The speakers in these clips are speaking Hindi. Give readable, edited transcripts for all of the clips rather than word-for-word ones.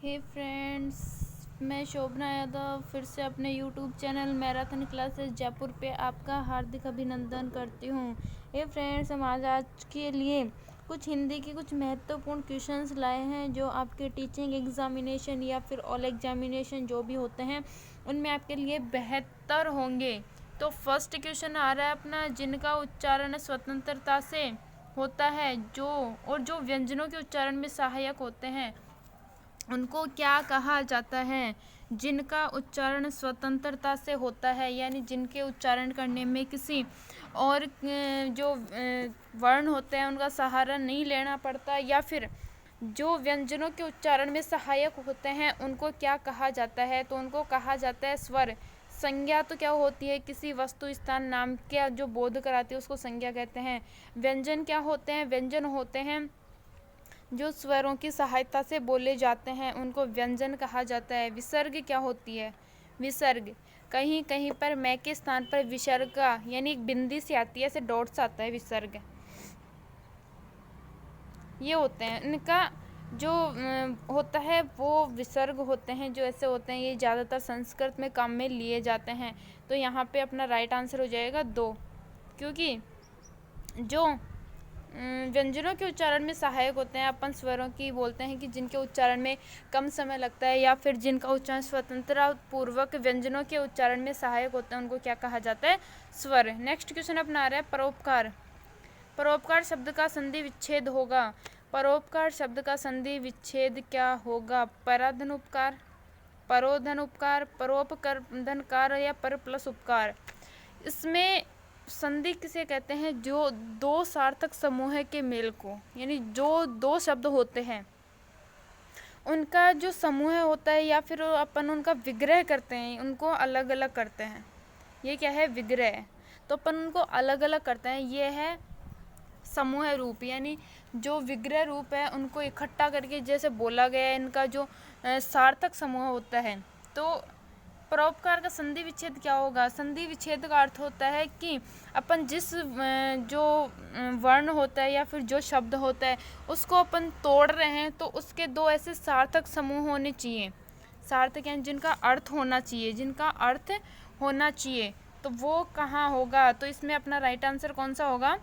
हे फ्रेंड्स, मैं शोभना यादव फिर से अपने YouTube channel marathon classes Jaipur पे आपका हार्दिक अभिनंदन करती हूँ। हे फ्रेंड्स, हम आज के लिए कुछ हिंदी के कुछ महत्वपूर्ण क्वेश्चंस लाए हैं जो आपके टीचिंग एग्जामिनेशन या फिर ऑल एग्जामिनेशन जो भी होते हैं उनमें आपके लिए बेहतर होंगे। तो फर्स्ट क्वेश्चन आ रहा है अपना, जिनका उच्चारण स्वतंत्रता से होता है जो व्यंजनों के उच्चारण में सहायक होते हैं उनको क्या कहा जाता है। जिनका उच्चारण स्वतंत्रता से होता है यानी जिनके उच्चारण करने में किसी और जो वर्ण होते हैं उनका सहारा नहीं लेना पड़ता, या फिर जो व्यंजनों के उच्चारण में सहायक होते हैं उनको क्या कहा जाता है, तो उनको कहा जाता है स्वर। संज्ञा तो क्या होती है, किसी वस्तु स्थान नाम का जो बोध कराती है उसको संज्ञा कहते हैं। व्यंजन क्या होते हैं, व्यंजन होते हैं जो स्वरों की सहायता से बोले जाते हैं उनको व्यंजन कहा जाता है। विसर्ग क्या होती है, विसर्ग कहीं कहीं पर मैं के स्थान पर विसर्ग का यानी एक बिंदी से आती है, ऐसे डॉट से आता है विसर्ग। ये होते हैं इनका जो होता है वो विसर्ग होते हैं जो ऐसे होते हैं, ये ज़्यादातर संस्कृत में काम में लिए जाते हैं। तो यहाँ पे अपना राइट आंसर हो जाएगा 2, क्योंकि जो व्यंजनों के उच्चारण में सहायक होते हैं अपन स्वरों की बोलते हैं कि जिनके उच्चारण में कम समय लगता है या फिर जिनका उच्चारण स्वतंत्रता पूर्वक व्यंजनों के उच्चारण में सहायक होते हैं उनको क्या कहा जाता है, स्वर। नेक्स्ट क्वेश्चन अपना आ रहा है परोपकार। परोपकार शब्द का संधि विच्छेद होगा। परोपकार शब्द का संधि विच्छेद क्या होगा, पराधन उपकार, परोधन उपकार, परोपकर्धनकार या पर प्लस उपकार। इसमें संधि किसे कहते हैं, जो दो सार्थक समूह के मेल को, यानी जो दो शब्द होते हैं उनका जो समूह होता है या फिर अपन उनका विग्रह करते हैं, उनको अलग अलग करते हैं। ये क्या है, विग्रह। तो अपन उनको अलग अलग करते हैं, ये है समूह रूप, यानी जो विग्रह रूप है उनको इकट्ठा करके जैसे बोला गया है, इनका जो सार्थक समूह होता है। तो परोपकार का संधि विच्छेद क्या होगा, संधि विच्छेद का अर्थ होता है कि अपन जिस जो वर्ण होता है या फिर जो शब्द होता है उसको अपन तोड़ रहे हैं तो उसके दो ऐसे सार्थक समूह होने चाहिए। सार्थक यानी जिनका अर्थ होना चाहिए, जिनका अर्थ होना चाहिए। तो वो कहाँ होगा, तो इसमें अपना राइट आंसर कौन सा होगा,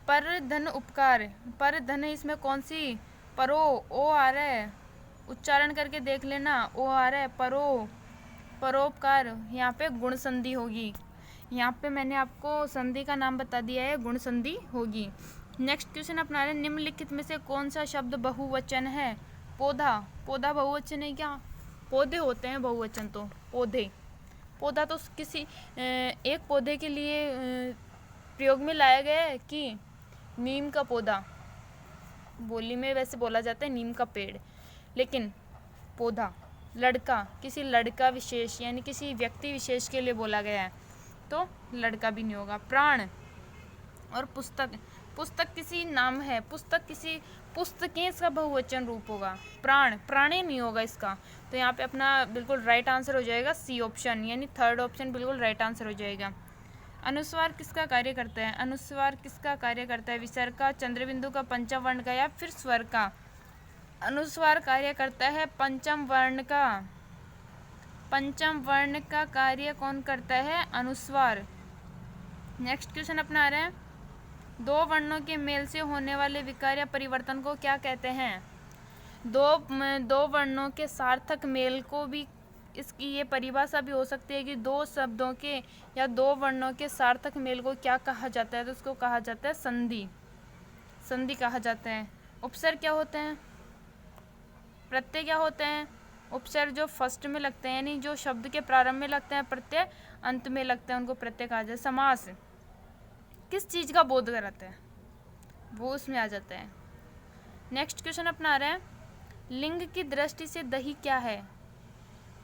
पर धन उपकार। पर धन इसमें कौन सी, परो, ओ आ रहा है, उच्चारण करके देख लेना, ओ आ रहा है, परो, परोपकार। यहाँ पे गुण संधि होगी, यहाँ पे मैंने आपको संधि का नाम बता दिया है, गुण संधि होगी। नेक्स्ट क्वेश्चन अपना रहे, निम्नलिखित में से कौन सा शब्द बहुवचन है। पौधा, पौधा बहुवचन है क्या, पौधे होते हैं बहुवचन, तो पौधे, पौधा तो किसी एक पौधे के लिए प्रयोग में लाया गया है कि नीम का पौधा, बोली में वैसे बोला जाता है नीम का पेड़, लेकिन पौधा लड़का किसी लड़का विशेष यानी किसी व्यक्ति विशेष के लिए बोला गया है, तो लड़का भी नहीं होगा। प्राण और पुस्तक, पुस्तक किसी नाम है, पुस्तक किसी पुस्तकें इसका बहुवचन रूप होगा, प्राण, प्राणी नहीं होगा इसका। तो यहाँ पे अपना बिल्कुल राइट आंसर हो जाएगा सी ऑप्शन, यानी थर्ड ऑप्शन बिल्कुल राइट आंसर हो जाएगा। अनुस्वार किसका कार्य करता है, अनुस्वार किसका कार्य करता है, विसर्ग का, चंद्रबिंदु का, पंचम वर्ण का या फिर स्वर का। अनुस्वार कार्य करता है पंचम वर्ण का, पंचम वर्ण का कार्य कौन करता है, अनुस्वार। नेक्स्ट क्वेश्चन अपना आ रहा है, दो वर्णों के मेल से होने वाले विकार या परिवर्तन को क्या कहते हैं। दो वर्णों के सार्थक मेल को भी, इसकी ये परिभाषा भी हो सकती है कि दो शब्दों के या दो वर्णों के सार्थक मेल को क्या कहा जाता है, तो उसको कहा जाता है संधि, संधि कहा जाता है। उपसर्ग क्या होते हैं, प्रत्यय क्या होते हैं, उपसर्ग जो फर्स्ट में लगते हैं यानी जो शब्द के प्रारंभ में लगते हैं, प्रत्यय अंत में लगते हैं, उनको प्रत्यय कहा जाता है। समास किस चीज़ का बोध कराता है, वो उसमें आ जाता है। नेक्स्ट क्वेश्चन अपना आ रहा है, लिंग की दृष्टि से दही क्या है।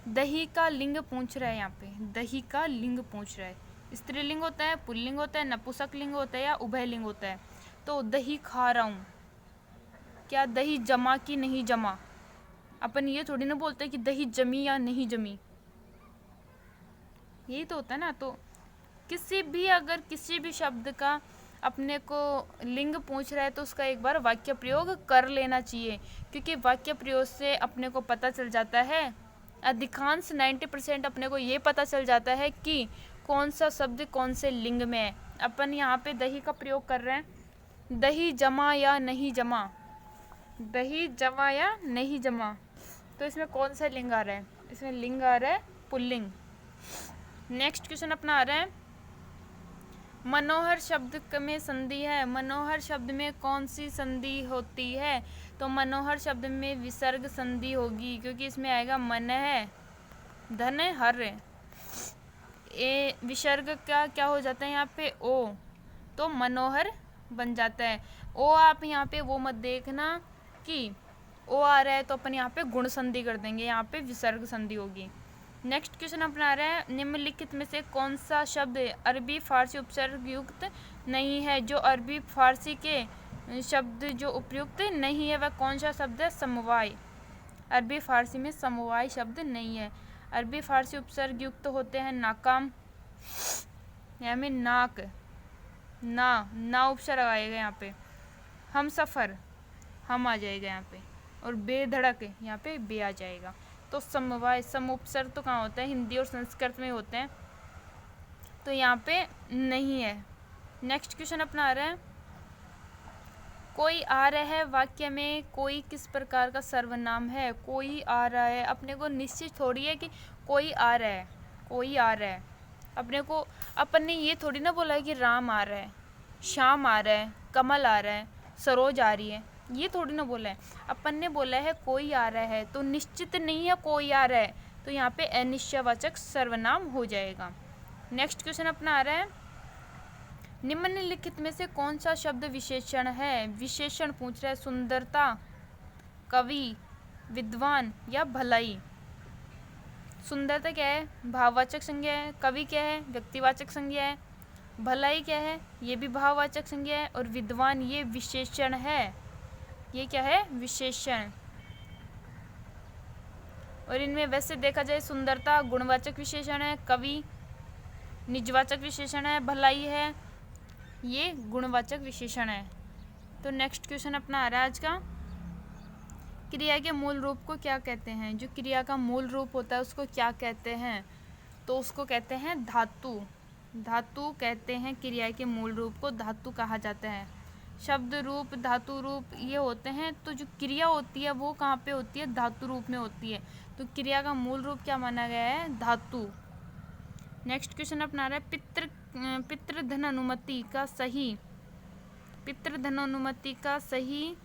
दही का लिंग पूछ रहा है, यहाँ पे दही का लिंग पूछ रहा है, स्त्रीलिंग होता है, पुल्लिंग होता है, नपुंसक लिंग होता है या उभय लिंग होता है। तो दही खा रहा हूँ, क्या दही जमा कि नहीं जमा, अपन ये थोड़ी ना बोलते कि दही जमी या नहीं जमी, यही तो होता है ना। तो किसी भी अगर किसी भी शब्द का अपने को लिंग पूछ रहा है तो उसका एक बार वाक्य प्रयोग कर लेना चाहिए, क्योंकि वाक्य प्रयोग से अपने को पता चल जाता है, अधिकांश 90% अपने को ये पता चल जाता है कि कौन सा शब्द कौन से लिंग में है। अपन यहाँ पे दही का प्रयोग कर रहे हैं, दही जमा या नहीं जमा, दही जमा या नहीं जमा, तो इसमें कौन सा लिंग आ रहा है? इसमें लिंग आ रहा है पुल्लिंग। नेक्स्ट क्वेश्चन अपना आ रहा है, मनोहर शब्द में संधि है, मनोहर शब्द में कौन सी संधि होती है? तो मनोहर शब्द में विसर्ग संधि होगी, क्योंकि इसमें आएगा मन है, धन है, हर है। ए विसर्ग का क्या हो जाता है यहाँ पे? ओ, तो मनोहर बन जाता है। ओ आप यहाँ पे वो मत देखना कि ओ आ रहा है तो अपन यहाँ पे गुण संधि कर देंगे, यहाँ पे विसर्ग संधि होगी। नेक्स्ट क्वेश्चन अपना आ रहा है, निम्नलिखित में से कौन सा शब्द अरबी फारसी उपसर्ग युक्त नहीं है? जो अरबी फारसी के शब्द जो उपयुक्त नहीं है वह कौन सा शब्द है? समवाय। अरबी फारसी में समवाय शब्द नहीं है। अरबी फारसी उपसर्ग युक्त होते हैं नाकाम, यहाँ में नाक, ना उपसर्ग आएगा यहाँ पे, हम सफ़र, हम आ जाएगा यहाँ पे, और बेधड़क यहाँ पे बे आ जाएगा। तो समवाय सम उपसर्ग तो कहाँ होता है? हिंदी और संस्कृत में होते हैं, तो यहाँ पे नहीं है। नेक्स्ट क्वेश्चन अपना आ रहा है, कोई आ रहा है वाक्य में कोई किस प्रकार का सर्वनाम है? कोई आ रहा है, अपने को निश्चित थोड़ी है कि कोई आ रहा है, कोई आ रहा है। अपने को अपन ने ये थोड़ी ना बोला है कि राम आ रहा है, श्याम आ रहा है, कमल आ रहा है, सरोज आ रही है, ये थोड़ी ना बोला है। अपन ने बोला है कोई आ रहा है, तो निश्चित नहीं है कोई आ रहा है, तो यहाँ पे अनिश्चयवाचक सर्वनाम हो जाएगा। नेक्स्ट क्वेश्चन अपना आ रहा है, निम्नलिखित में से कौन सा शब्द विशेषण है? विशेषण पूछ रहा है, सुंदरता, कवि, विद्वान या भलाई। सुंदरता क्या है? भाववाचक संज्ञा है। कवि क्या है? व्यक्तिवाचक संज्ञा है। भलाई क्या है? ये भी भाववाचक संज्ञा है। और विद्वान ये विशेषण है, ये क्या है? विशेषण। और इनमें वैसे देखा जाए सुंदरता गुणवाचक विशेषण है, कवि निजवाचक विशेषण है, भलाई है ये गुणवाचक विशेषण है। तो नेक्स्ट क्वेश्चन अपना आ रहा है आज का, क्रिया के मूल रूप को क्या कहते हैं? जो क्रिया का मूल रूप होता है उसको क्या कहते हैं? तो उसको कहते हैं धातु। धातु कहते हैं क्रिया के मूल रूप को, धातु कहा जाता है। शब्द रूप, धातु रूप ये होते हैं। तो जो क्रिया होती है वो कहाँ पे होती है? धातु रूप में होती है। तो क्रिया का मूल रूप क्या माना गया है? धातु। नेक्स्ट क्वेश्चन अपना रहा है, पितृधन अनुमति का सही, पितृधन अनुमति का सही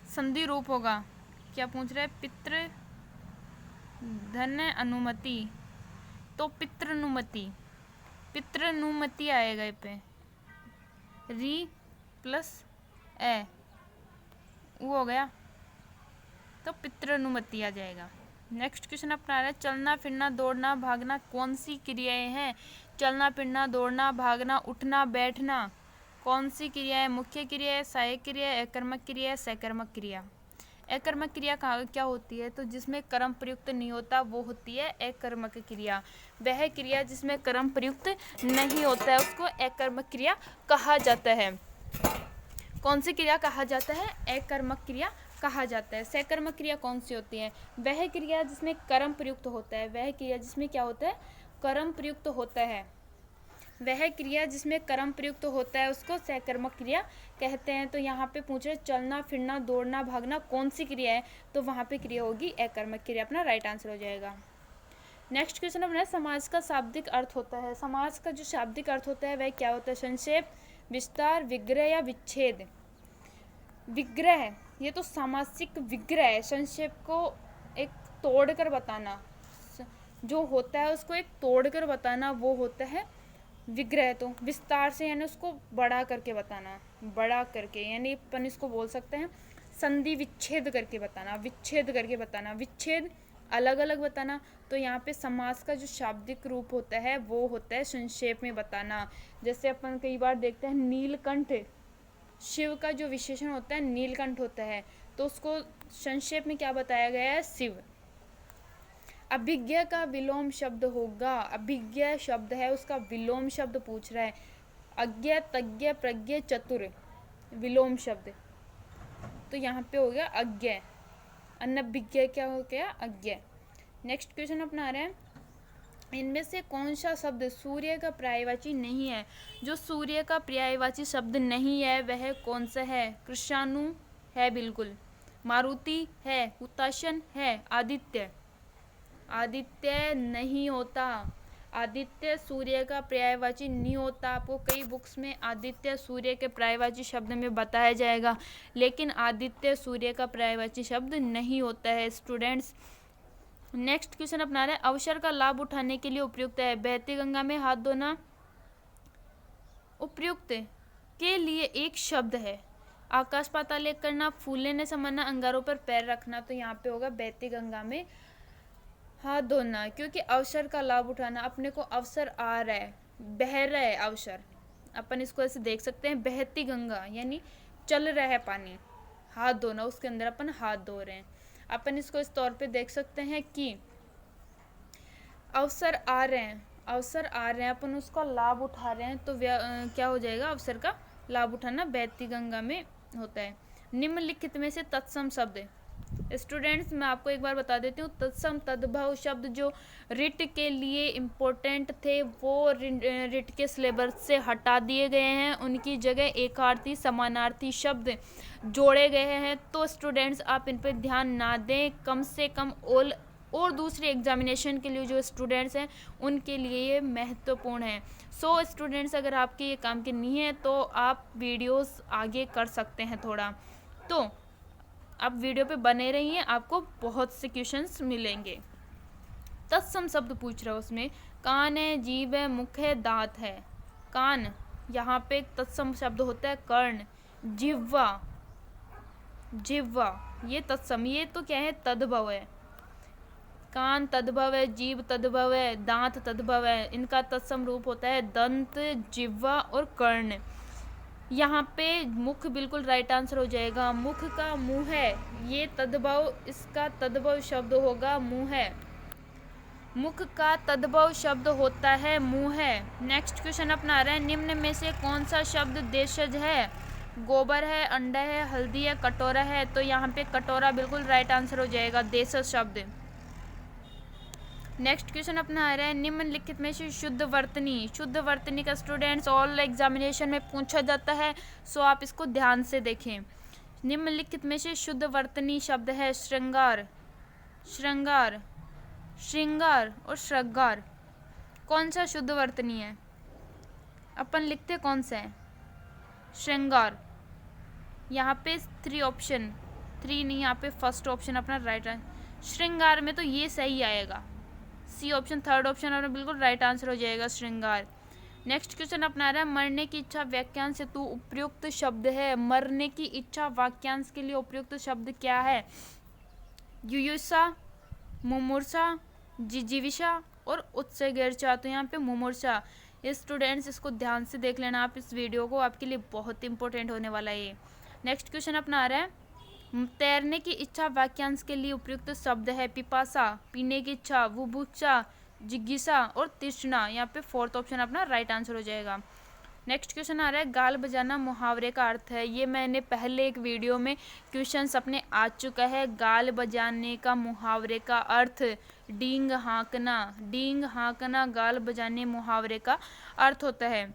संधि रूप होगा। क्या पूछ रहा है? पितृधन अनुमति, तो पितृनुमति, पितृनुमति आएगा ये पे, री प्लस ए वो हो गया, तो पितृनुमति आ जाएगा। नेक्स्ट क्वेश्चन अपना आ रहा है, चलना फिरना दौड़ना भागना कौन सी क्रियाएं हैं? चलना फिरना दौड़ना भागना उठना बैठना कौन सी क्रिया है? मुख्य क्रिया है, सहायक क्रिया है, एकर्मक क्रिया है, सकर्मक क्रिया। एकर्मक क्रिया क्या होती है? तो जिसमें कर्म प्रयुक्त नहीं होता वो होती है एकर्मक क्रिया। वह क्रिया जिसमें कर्म प्रयुक्त नहीं होता है उसको एकर्मक क्रिया कहा जाता है। कौन सी क्रिया कहा जाता है? एकर्मक क्रिया कहा जाता है। सकर्मक क्रिया कौन सी होती है? वह क्रिया जिसमें कर्म प्रयुक्त होता है, वह क्रिया जिसमें क्या होता है? कर्म प्रयुक्त होता है। वह क्रिया जिसमें कर्म प्रयुक्त होता है उसको सकर्मक क्रिया कहते हैं। तो यहाँ पे पूछ रहे चलना फिरना दौड़ना भागना कौन सी क्रिया है? तो वहाँ पे क्रिया होगी एकर्मक क्रिया, अपना राइट आंसर हो जाएगा। नेक्स्ट क्वेश्चन अपना समाज का शाब्दिक अर्थ होता है। समाज का जो शाब्दिक अर्थ होता है वह क्या होता है? संक्षेप, विस्तार, विग्रह या विच्छेद। विग्रह, ये तो सामासिक विग्रह है, संक्षेप को एक तोड़कर बताना, जो होता है उसको एक तोड़कर बताना वो होता है विग्रह। तो विस्तार से यानी उसको बड़ा करके बताना, बड़ा करके यानी अपन इसको बोल सकते हैं संधि विच्छेद करके बताना, विच्छेद करके बताना, विच्छेद अलग अलग बताना। तो यहाँ पे समास का जो शाब्दिक रूप होता है वो होता है संक्षेप में बताना। जैसे अपन कई बार देखते हैं नीलकंठ, शिव का जो विशेषण होता है नीलकंठ होता है, तो उसको संक्षेप में क्या बताया गया है? शिव। अभिज्ञ का विलोम शब्द होगा, अभिज्ञ शब्द है उसका विलोम शब्द पूछ रहा है। अज्ञ, तज्ञ, प्रज्ञ, चतुर, विलोम शब्द, तो यहाँ पे हो गया अज्ञ। अनभिज्ञ क्या हो गया? अज्ञ। नेक्स्ट क्वेश्चन अपना आ रहा है, इनमें से कौन सा शब्द सूर्य का पर्यायवाची नहीं है? जो सूर्य का पर्यायवाची शब्द नहीं है वह कौन सा है? कृष्णाणु है बिल्कुल, मारुति है, हुताशन है, आदित्य। आदित्य नहीं होता, आदित्य सूर्य का पर्यायवाची नहीं होता। आपको कई बुक्स में आदित्य सूर्य के पर्यायवाची शब्द में बताया जाएगा, लेकिन आदित्य सूर्य का पर्यायवाची शब्द नहीं होता है स्टूडेंट्स। नेक्स्ट क्वेश्चन अपना रहे हैं, अवसर का लाभ उठाने के लिए उपयुक्त है? बहती गंगा में हाथ धोना उपयुक्त के लिए एक शब्द है। आकाश पाताल एक करना, फूल लेने से मरना, अंगारों पर पैर रखना, तो यहाँ पे होगा बहती गंगा में हाथ धोना, क्योंकि अवसर का लाभ उठाना, अपने को अवसर आ रहा है, बह रहा है अवसर, अपन इसको ऐसे देख सकते हैं, बहती गंगा यानी चल रहा है पानी, हाथ धोना उसके अंदर अपन हाथ धो रहे हैं। अपन इसको इस तौर पे देख सकते हैं कि अवसर आ रहे हैं, अवसर आ रहे हैं, अपन उसका लाभ उठा रहे हैं, तो क्या हो जाएगा? अवसर का लाभ उठाना बहती गंगा में होता है। निम्नलिखित में से तत्सम शब्द, स्टूडेंट्स मैं आपको एक बार बता देती हूँ, तत्सम तद्भव शब्द जो रिट के लिए इम्पोर्टेंट थे वो रिट के सिलेबस से हटा दिए गए हैं, उनकी जगह एकार्थी समानार्थी शब्द जोड़े गए हैं। तो स्टूडेंट्स आप इन पर ध्यान ना दें, कम से कम और दूसरे एग्जामिनेशन के लिए जो स्टूडेंट्स हैं उनके लिए ये महत्वपूर्ण है। सो स्टूडेंट्स अगर आपके ये काम की नहीं है तो आप वीडियोस आगे कर सकते हैं थोड़ा, तो आप वीडियो पे बने रहिए, आपको बहुत से क्वेश्चंस मिलेंगे। तत्सम शब्द पूछ रहा है उसमें, कान है, जीभ है, मुख है, दांत है। कान, यहाँ पे एक तत्सम शब्द होता है कर्ण, जिह्वा, जिह्वा ये तत्सम, ये तो क्या है? तद्भव है। कान तद्भव है, जीभ तद्भव है, दांत तद्भव है, इनका तत्सम रूप होता है दंत, जिह्वा और कर्ण। यहाँ पे मुख बिल्कुल राइट आंसर हो जाएगा, मुख का मुंह है, ये तद्भव, इसका तद्भव शब्द होगा मुंह है, मुख का तद्भव शब्द होता है मुंह है। नेक्स्ट क्वेश्चन अपना आ रहा है, निम्न में से कौन सा शब्द देशज है? गोबर है, अंडा है, हल्दी है, कटोरा है, तो यहाँ पे कटोरा बिल्कुल राइट आंसर हो जाएगा, देशज शब्द। नेक्स्ट क्वेश्चन अपना आ रहा है, निम्नलिखित में से शुद्ध वर्तनी, शुद्ध वर्तनी का स्टूडेंट्स ऑल एग्जामिनेशन में पूछा जाता है, सो आप इसको ध्यान से देखें। निम्नलिखित में से शुद्ध वर्तनी शब्द है श्रृंगार, श्रृंगार, श्रृंगार और श्रृंगार। कौन सा शुद्ध वर्तनी है? अपन लिखते कौन सा है? श्रृंगार। यहाँ पे 3 ऑप्शन, 3 नहीं, यहाँ पे फर्स्ट ऑप्शन अपना राइट आंसर, श्रृंगार में तो ये सही आएगा, सी ऑप्शन, थर्ड ऑप्शन और बिल्कुल राइट आंसर हो जाएगा श्रृंगार। नेक्स्ट क्वेश्चन अपना रहा है, मरने की इच्छा वाक्यांश से तू उपयुक्त शब्द है। मरने की इच्छा वाक्यांश के लिए उपयुक्त शब्द क्या है? युयुत्सा, मुमूर्षा, जिजीविषा और उत्सर्गेर्चा, तो यहाँ पे मुमूर्षा। स्टूडेंट्स इसको ध्यान से देख लेना आप इस वीडियो को, आपके लिए बहुत इंपॉर्टेंट होने वाला है ये। नेक्स्ट क्वेश्चन अपना आ रहा है, तैरने की इच्छा वाक्यांश के लिए उपयुक्त शब्द है पिपासा, पीने की इच्छा, बुभुक्षा, जिज्ञासा और तृष्णा, यहाँ पे फोर्थ ऑप्शन अपना राइट आंसर हो जाएगा। नेक्स्ट क्वेश्चन आ रहा है, गाल बजाना मुहावरे का अर्थ है। ये मैंने पहले एक वीडियो में क्वेश्चंस अपने आ चुका है, गाल बजाने का मुहावरे का अर्थ डींग हाँकना, डींग हाँकना गाल बजाने मुहावरे का अर्थ होता है।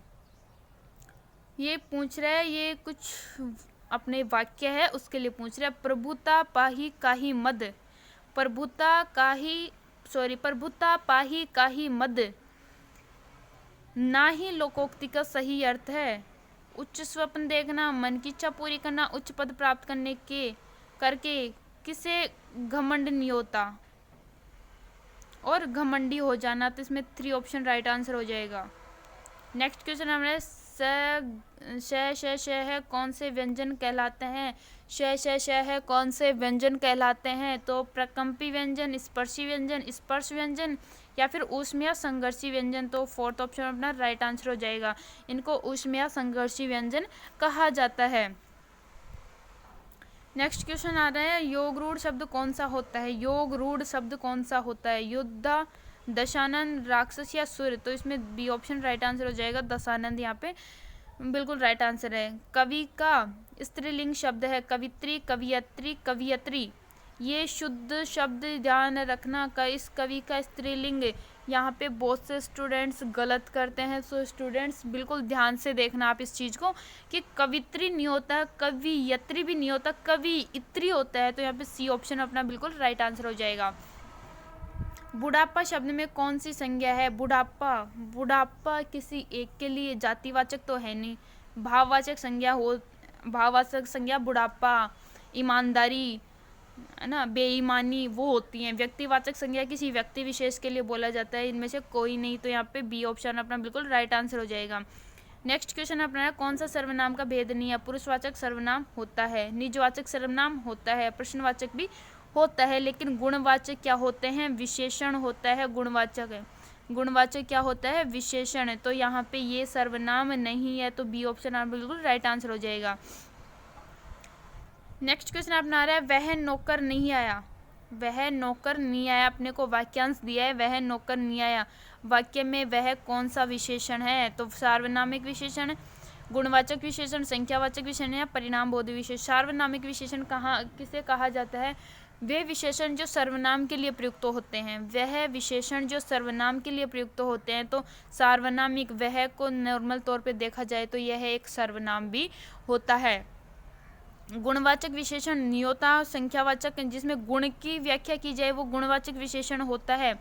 ये पूछ रहा है, ये कुछ अपने वाक्य है उसके लिए पूछ रहा है, प्रभुता पाही काही मद, प्रभुता पाही काही मद ना ही लोकोक्ति का सही अर्थ है। उच्च स्वप्न देखना, मन की इच्छा पूरी करना, उच्च पद प्राप्त करके किसे घमंड नहीं होता और घमंडी हो जाना, तो इसमें 3 ऑप्शन राइट आंसर हो जाएगा। नेक्स्ट क्वेश्चन हमारे श है कौन से व्यंजन कहलाते हैं? श है कौन से व्यंजन कहलाते हैं? तो प्रकंपी व्यंजन, स्पर्शी व्यंजन, स्पर्श व्यंजन या फिर ऊष्मीय संघर्षी व्यंजन, तो फोर्थ ऑप्शन अपना राइट आंसर हो जाएगा। इनको ऊष्मीय संघर्षी व्यंजन कहा जाता है। नेक्स्ट क्वेश्चन आ रहा है, योग रूढ़ शब्द कौन सा होता है? योग रूढ़ शब्द कौन सा होता है? योद्धा, दशानंद, राक्षस या सुर, तो इसमें बी ऑप्शन राइट आंसर हो जाएगा, दशानंद यहाँ पे बिल्कुल राइट आंसर है। कवि का स्त्रीलिंग शब्द है कवित्री, कवियत्री, कवियत्री। ये शुद्ध शब्द ध्यान रखना का इस कवि का स्त्रीलिंग। यहाँ पे बहुत से स्टूडेंट्स गलत करते हैं, सो स्टूडेंट्स बिल्कुल ध्यान से देखना आप इस चीज़ को कि कवित्री नहीं होता है, कवियत्री भी नहीं होता, कवियत्री होता है। तो यहाँ पे सी ऑप्शन अपना बिल्कुल राइट आंसर हो जाएगा। बुढ़ापा शब्द में कौन सी संज्ञा है? बुढ़ापा, बुढ़ापा किसी एक के लिए जातिवाचक तो है नहीं। भाववाचक संज्ञा हो, भाववाचक संज्ञा बुढ़ापा, ईमानदारी, है ना, बेईमानी, वो होती हैं। व्यक्तिवाचक संज्ञा किसी व्यक्ति विशेष के लिए बोला जाता है, इनमें से कोई नहीं। तो यहाँ पे बी ऑप्शन अपना बिल्कुल राइट आंसर हो जाएगा। नेक्स्ट क्वेश्चन अपना है, कौन सा सर्वनाम का भेद नहीं है? पुरुषवाचक सर्वनाम होता है, निजवाचक सर्वनाम होता है, प्रश्नवाचक भी होता है, लेकिन गुणवाचक क्या होते हैं? विशेषण होता है। गुणवाचक है, गुणवाचक क्या होता है? विशेषण। तो यहाँ पे ये सर्वनाम नहीं है, तो बी ऑप्शन बिल्कुल राइट आंसर हो जाएगा। नेक्स्ट क्वेश्चन अपना आ रहा है, वह नौकर नहीं आया। वह नौकर नहीं आया, अपने को वाक्यांश दिया है, वह नौकर नहीं आया। वाक्य में वह कौन सा विशेषण है? तो सार्वनामिक विशेषण, गुणवाचक विशेषण, संख्यावाचक विशेषण या परिणाम बोध विशेषण। सार्वनामिक विशेषण किसे कहा जाता है? वे विशेषण जो सर्वनाम के लिए प्रयुक्त होते हैं, वह विशेषण जो सर्वनाम के लिए प्रयुक्त होते हैं। तो सार्वनामिक वह को नॉर्मल तौर पे देखा जाए तो यह एक सर्वनाम भी होता है। गुणवाचक विशेषण नियोता, संख्यावाचक जिसमें गुण की व्याख्या की जाए वो गुणवाचक विशेषण होता है।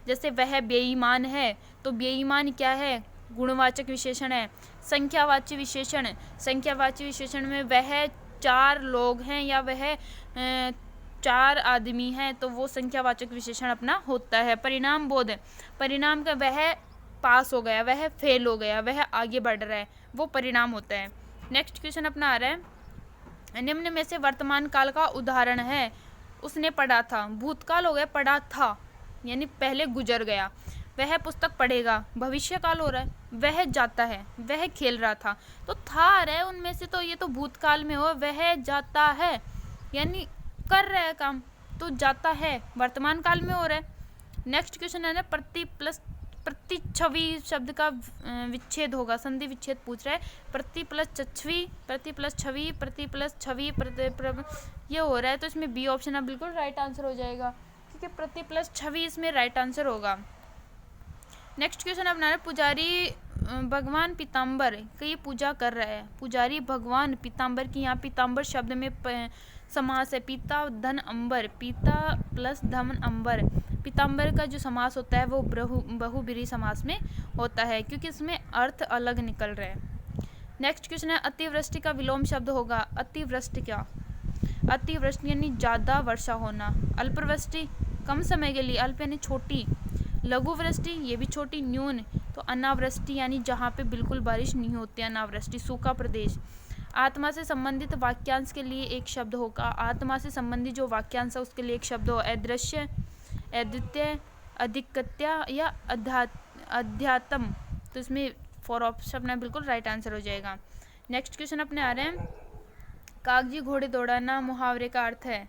जैसे वह बेईमान है, तो बेईमान क्या है? गुणवाचक विशेषण है। संख्यावाची विशेषण, संख्यावाची विशेषण में वह 4 लोग हैं या वह 4 आदमी हैं, तो वो संख्यावाचक विशेषण अपना होता है। परिणाम बोध, परिणाम का वह पास हो गया, वह फेल हो गया, वह आगे बढ़ रहा है, वो परिणाम होता है। नेक्स्ट क्वेश्चन अपना आ रहा है, निम्न में से वर्तमान काल का उदाहरण है। उसने पढ़ा था, भूतकाल हो गया, पढ़ा था यानी पहले गुजर गया। वह पुस्तक पढ़ेगा, भविष्य काल हो रहा है। वह जाता है, वह खेल रहा था, तो था आ रहा है उनमें से, तो ये तो भूतकाल में हो। वह जाता है यानी कर रहा है काम, तो जाता है वर्तमान काल में हो रहा है। नेक्स्ट क्वेश्चन है ना, प्रतिच्छवि शब्द का विच्छेद होगा, संधि विच्छेद पूछ रहा है। प्रति प्लस छवि, प्रति प्लस छवि, प्रति प्लस छवि, ये हो रहा है, तो इसमें बी ऑप्शन अब बिल्कुल राइट आंसर हो जाएगा, ठीक है। प्रति प्लस छवि इसमें राइट आंसर होगा। नेक्स्ट क्वेश्चन अपना है, पुजारी भगवान पीताम्बर की पूजा कर रहा है। पुजारी भगवान पीताम्बर की, यहाँ पीताम्बर शब्द में समास है, पीता धन अंबर, पीता प्लस धन अंबर। पीताम्बर का जो समास होता है वो बहुब्रीहि समास में होता है, क्योंकि इसमें अर्थ अलग निकल रहे हैं। नेक्स्ट क्वेश्चन है, अतिवृष्टि का विलोम शब्द होगा। अतिवृष्टि क्या? अतिवृष्टि यानी ज़्यादा वर्षा होना। अल्पवृष्टि कम समय के लिए, अल्प यानी छोटी। लघु वृष्टि ये भी छोटी। न्यून, तो अनावृष्टि यानी जहाँ पे बिल्कुल बारिश नहीं होती, अनावृष्टि, सूखा प्रदेश। आत्मा से संबंधित वाक्यांश के लिए एक शब्द होगा। आत्मा से संबंधित जो वाक्यांश है उसके लिए एक शब्द हो। अदृश्य, अद्वितीय, अधिकत्या या अध्यात्म। तो इसमें 4 ऑप्शन अपना बिल्कुल राइट आंसर हो जाएगा। नेक्स्ट क्वेश्चन अपने आ रहे हैं, कागजी घोड़े दौड़ाना मुहावरे का अर्थ है।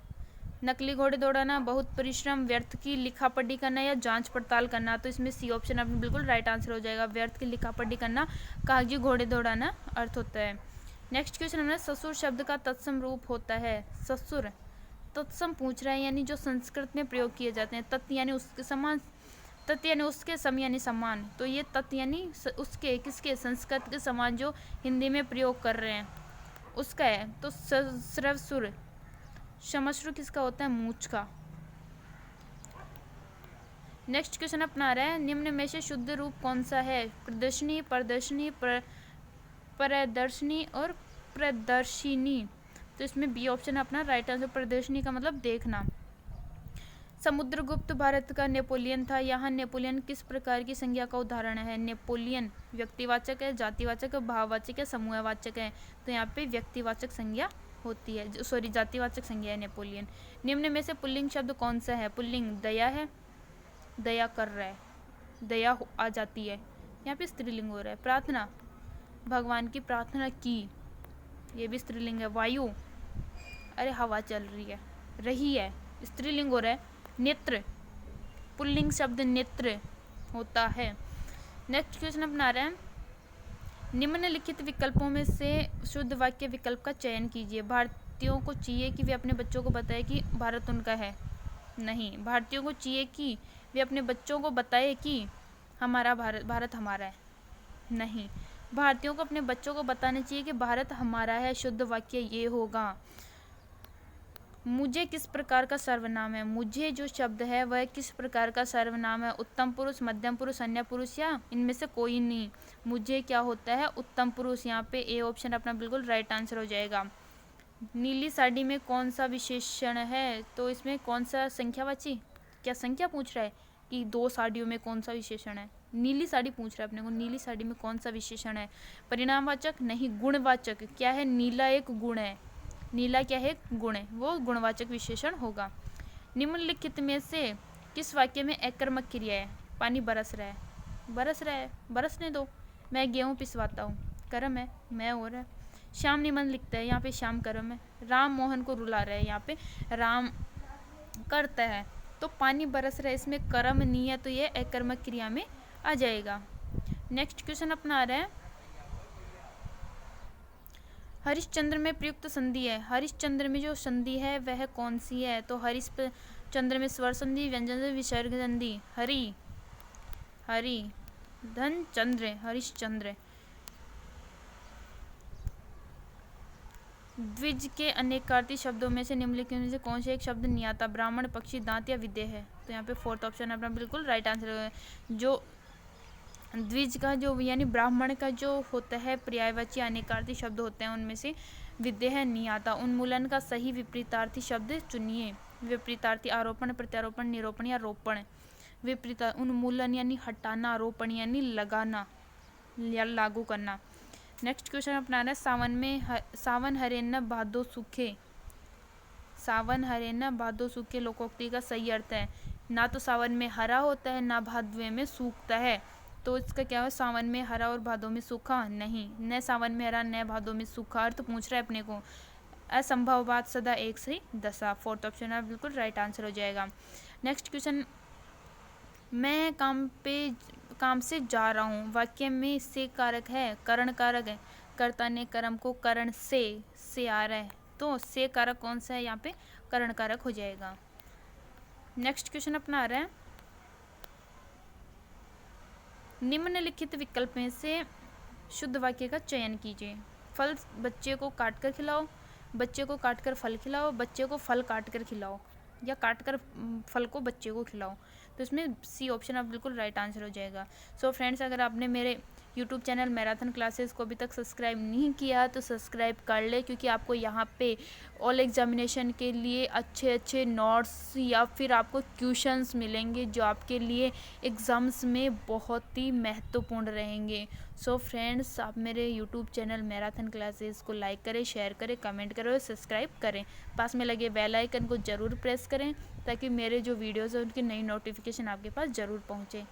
नकली घोड़े दौड़ाना, बहुत परिश्रम, व्यर्थ की लिखा पढ़ी करना या जांच पड़ताल करना। तो इसमें सी ऑप्शन अपने बिल्कुल राइट आंसर हो जाएगा। व्यर्थ की लिखा पढ़ी करना कागजी घोड़े दौड़ाना अर्थ होता है। नेक्स्ट क्वेश्चन हमारा, ससुर शब्द का तत्सम रूप होता है। ससुर तत्सम पूछ रहा है, यानी जो संस्कृत में प्रयोग किए जाते हैं। तत् यानी उसके समान, तत् यानी उसके, सम यानी समान। तो ये तत् यानी उसके, किसके? संस्कृत के समान जो हिंदी में प्रयोग कर रहे हैं उसका है। तो श्रवसुर, क्षमश्रु किसका होता है? मूछ का। नेक्स्ट क्वेश्चन अपना रहा है, निम्न में से शुद्ध रूप कौन सा है? प्रदर्शनी, प्रदर्शनी, प्रदर्शनी और प्रदर्शिनी। तो इसमें बी ऑप्शन अपना राइट आंसर। प्रदर्शनी का मतलब देखना। समुद्रगुप्त भारत का नेपोलियन था। यहाँ नेपोलियन किस प्रकार की संज्ञा का उदाहरण है? नेपोलियन व्यक्तिवाचक है, जातिवाचक है, भाववाचक है, समूहवाचक है। तो यहाँ पे व्यक्तिवाचक संज्ञा होती है, सॉरी जातिवाचक संज्ञा है नेपोलियन। निम्न में से पुल्लिंग शब्द कौन सा है? पुल्लिंग दया है, दया कर रहा है, दया आ जाती है, यहाँ पे स्त्रीलिंग हो रहा है। प्रार्थना, भगवान की प्रार्थना की, ये भी स्त्रीलिंग है। वायु, अरे हवा चल रही है, स्त्रीलिंग हो रहा है। नेत्र, पुल्लिंग शब्द नेत्र होता है। नेक्स्ट क्वेश्चन अपना रहे हैं, निम्नलिखित विकल्पों में से शुद्ध वाक्य विकल्प का चयन कीजिए। भारतीयों को चाहिए कि वे अपने बच्चों को बताएं कि भारत उनका है। नहीं। भारतीयों को चाहिए कि वे अपने बच्चों को बताएं कि हमारा भारत हमारा है। नहीं। भारतीयों को अपने बच्चों को बताना चाहिए कि भारत हमारा है। शुद्ध वाक्य ये होगा। मुझे किस प्रकार का सर्वनाम है। मुझे जो शब्द है वह किस प्रकार का सर्वनाम है। उत्तम पुरुष, मध्यम पुरुष, अन्य पुरुष या इनमें से कोई नहीं। मुझे क्या होता है, उत्तम पुरुष। यहाँ पे ए ऑप्शन अपना बिल्कुल राइट आंसर हो जाएगा। नीली साड़ी में कौन सा विशेषण है, तो इसमें कौन सा संख्यावाची, क्या संख्या पूछ रहा है कि 2 साड़ियों में कौन सा विशेषण है। नीली साड़ी पूछ रहा है अपने को, नीली साड़ी में कौन सा विशेषण है। परिणामवाचक नहीं, गुणवाचक। क्या है, नीला एक गुण है। नीला क्या है, गुण है, वो गुणवाचक विशेषण होगा। निम्नलिखित में से किस वाक्य में अकर्मक क्रिया है। पानी बरस रहा है। बरस रहा है, बरसने दो। मैं गेहूँ पिसवाता हूँ, कर्म है, मैं हो रहा है। श्याम निबंध लिखता है, यहाँ पे श्याम कर्म है। राम मोहन को रुला रहा है, यहाँ पे राम करता है। तो पानी बरस रहा है, इसमें कर्म नहीं है, तो ये अकर्मक क्रिया में आ जाएगा। नेक्स्ट क्वेश्चन अपना आ रहा है, हरिश्चंद्र में प्रयुक्त संधि है। हरिश्चंद्र में जो संधि है वह कौन सी है, तो हरिश्चंद्र में स्वर संधि, व्यंजन संधि, विसर्ग संधि। हरि, हरि धन चंद्र, हरिश्चंद्र। द्विज के अनेकार्थी शब्दों में से निम्नलिखित में से कौन से एक शब्द नहीं आता। ब्राह्मण, पक्षी, दांत या विद्य है। तो यहाँ पे 4th ऑप्शन अपना बिल्कुल राइट आंसर है। जो द्विज का जो यानी ब्राह्मण का जो होता है पर्यायवाची अनेकार्थी शब्द होते हैं, उनमें से विद्य है नहीं आता। उन्मूलन का सही विपरीतार्थी शब्द चुनिए। विपरीतार्थी आरोपण, प्रत्यारोपण, निरूपण या रोपण। उन्मूलन यानी हटाना, आरोपण यानी लगाना या लागू करना। नेक्स्ट क्वेश्चन अपना है, सावन हरे न भादो सूखे। सावन हरे न भादो सूखे लोकोक्ति का सही अर्थ है, ना तो सावन में हरा होता है, ना भादवे में सूखता है। तो इसका क्या है, सावन में हरा और भादों में सूखा नहीं। न सावन में हरा, न भादों में सूखा, अर्थ पूछ रहा है अपने को। असंभव बात सदा एक सही दशा। 4th ऑप्शन है बिल्कुल राइट आंसर हो जाएगा। नेक्स्ट क्वेश्चन, मैं काम से जा रहा हूँ। वाक्य में से कारक है, करण कारक है। कर्ता ने कर्म को करण से आ रहा है, तो से कारक कौन सा है, यहाँ पे करण कारक हो जाएगा। नेक्स्ट क्वेश्चन अपना आ रहा है, निम्नलिखित विकल्प में से शुद्ध वाक्य का चयन कीजिए। फल बच्चे को काट कर खिलाओ, बच्चे को काट कर फल खिलाओ, बच्चे को फल काट कर खिलाओ, या काट कर फल को बच्चे को खिलाओ। तो इसमें सी ऑप्शन आप बिल्कुल राइट आंसर हो जाएगा। सो फ्रेंड्स, अगर आपने मेरे यूट्यूब चैनल मैराथन क्लासेस को अभी तक सब्सक्राइब नहीं किया तो सब्सक्राइब कर ले, क्योंकि आपको यहाँ पे ऑल एग्जामिनेशन के लिए अच्छे अच्छे नोट्स या फिर आपको क्वेश्चंस मिलेंगे जो आपके लिए एग्ज़ाम्स में बहुत ही महत्वपूर्ण रहेंगे। सो फ्रेंड्स, आप मेरे यूट्यूब चैनल मैराथन क्लासेस को लाइक करें, शेयर करें, कमेंट करें और सब्सक्राइब करें। पास में लगे बेल आइकन को ज़रूर प्रेस करें ताकि मेरे जो वीडियोज़ हैं उनकी नई नोटिफिकेशन आपके पास ज़रूर पहुँचे।